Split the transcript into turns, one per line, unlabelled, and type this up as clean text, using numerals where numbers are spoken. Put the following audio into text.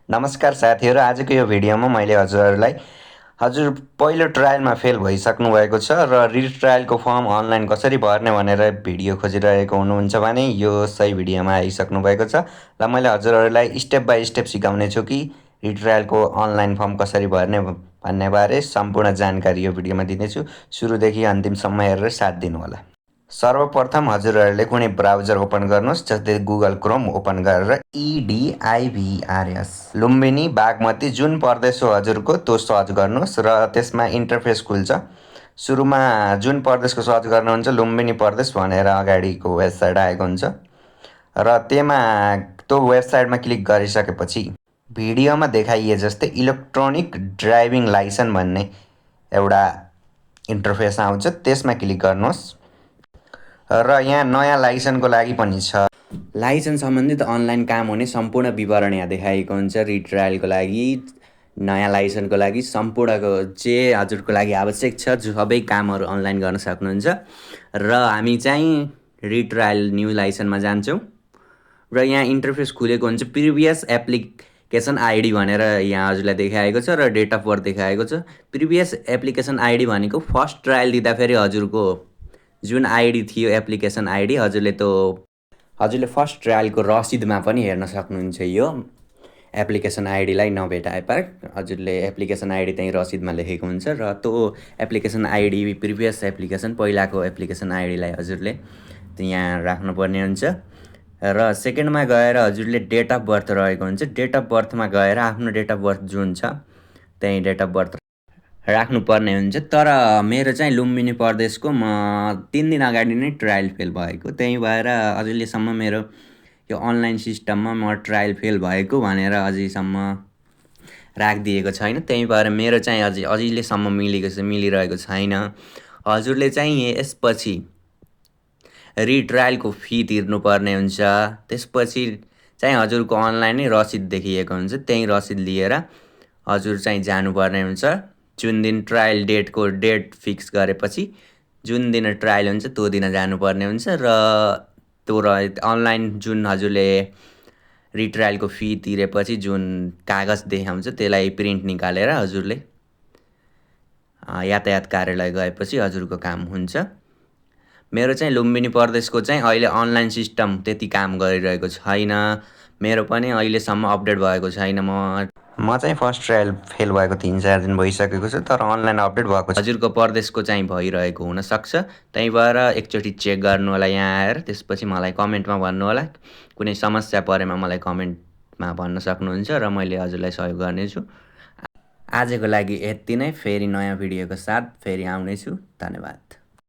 नमस्कार साथीहरू, आजको यो भिडियोमा मैले हजुरहरूलाई हजुर पहिलो ट्रायलमा फेल भइसक्नु भएको छ र रिट्रायलको फर्म अनलाइन कसरी भर्ने भनेर भिडियो खोजिरहेको हुनुहुन्छ भने यो सही भिडियोमा आइसक्नु भएको छ। र मैले हजुरहरूलाई स्टेप बाई स्टेप सिकाउने छु कि रिट्रायलको अनलाइन फर्म कसरी भर्ने भन्ने बारे सम्पूर्ण जानकारी यो भिडियोमा दिनेछु। सुरुदेखि अन्तिमसम्म हेरेर साथ दिनुहोला। सर्वप्रथम हजुरहरूले कुनै ब्राउजर ओपन गर्नुहोस्, जस्तै गुगल क्रोम ओपन गरेर EDIVRS लुम्बिनी बागमती जुन प्रदेश हो हजुरको त्यो सर्च गर्नुहोस् र त्यसमा इन्टरफेस खुल्छ। सुरुमा जुन प्रदेशको सर्च गर्नुहुन्छ लुम्बिनी प्रदेश भनेर अगाडिको वेबसाइट आएको हुन्छ र त्यो वेबसाइटमा क्लिक गरिसकेपछि भिडियोमा देखाइए जस्तै इलेक्ट्रोनिक ड्राइभिङ लाइसेन्स भन्ने एउटा इन्टरफेस आउँछ, त्यसमा क्लिक गर्नुहोस् र यहाँ नयाँ लाइसेन्सको लागि पनि छ। लाइसेन्स सम्बन्धित अनलाइन काम हुने सम्पूर्ण विवरण यहाँ देखाइएको हुन्छ। रिट्रायलको लागि, नयाँ लाइसेन्सको लागि सम्पूर्णको जे हजुरको लागि आवश्यक छ सबै कामहरू अनलाइन गर्न सक्नुहुन्छ। र हामी चाहिँ रिट्रायल न्यू लाइसेन्समा जान्छौँ र यहाँ इन्टरफेस खुलेको हुन्छ। प्रिभियस एप्लिकेसन आइडी भनेर यहाँ हजुरलाई देखाएको छ र डेट अफ बर्थ देखाएको छ। प्रिभियस एप्लिकेसन आइडी भनेको फर्स्ट ट्रायल दिँदाखेरि हजुरको जुन आइडी थियो एप्लिकेसन आइडी हजुरले फर्स्ट ट्रायलको रसिदमा पनि हेर्न सक्नुहुन्छ। यो एप्लिकेसन आइडीलाई नभेटाए पर हजुरले एप्लिकेसन आइडी त्यहीँ रसिदमा लेखेको हुन्छ र त्यो एप्लिकेसन आइडी प्रिभियस एप्लिकेसन पहिलाको एप्लिकेसन आइडीलाई हजुरले यहाँ राख्नुपर्ने हुन्छ। र सेकेन्डमा गएर हजुरले डेट अफ बर्थ रहेको हुन्छ। डेट अफ बर्थमा गएर आफ्नो डेट अफ बर्थ जुन छ त्यहीँ डेट अफ बर्थ राख्नुपर्ने हुन्छ। तर मेरो चाहिँ लुम्बिनी प्रदेशको म 3 दिन अगाडि नै ट्रायल फेल भएको, त्यही भएर अहिलेसम्म मेरो यो अनलाइन सिस्टममा म ट्रायल फेल भएको भनेर अझैसम्म राखिदिएको छैन। त्यही भएर मेरो चाहिँ अहिलेसम्म मिलिरहेको छैन। हजुरले चाहिँ यसपछि रिट्रायलको फी तिर्नुपर्ने हुन्छ। त्यसपछि चाहिँ हजुरको अनलाइनै रसिद देखिएको हुन्छ, त्यही रसिद लिएर हजुर चाहिँ जानुपर्ने हुन्छ। जुन दिन ट्रायल डेट फिक्स गरेपछि जुन दिन ट्रायल हुन्छ त्यो दिन जानुपर्ने हुन्छ र त्यो अनलाइन जुन हजुरले रिट्रायलको फी तिरेपछि जुन कागज देखाउँछ त्यसलाई प्रिन्ट निकालेर हजुरले यातायात कार्यालय गएपछि हजुरको काम हुन्छ। मेरो चाहिँ लुम्बिनी प्रदेशको चाहिँ अहिले अनलाइन सिस्टम त्यति काम गरिरहेको छैन। मेरो पनि अहिलेसम्म अपडेट भएको छैन। म चाहिँ फर्स्ट ट्रायल फेल भएको 3-4 दिन भइसकेको छ, तर अनलाइन अपडेट भएको छ। हजुरको प्रदेशको चाहिँ भइरहेको हुनसक्छ, त्यही भएर एकचोटि चेक गर्नु होला यहाँ आएर। त्यसपछि मलाई कमेन्टमा भन्नु होला। कुनै समस्या परेमा मलाई कमेन्टमा भन्न सक्नुहुन्छ र मैले हजुरलाई सहयोग गर्नेछु। आजको लागि यति नै। फेरि नयाँ भिडियोको साथ फेरि आउनेछु। धन्यवाद।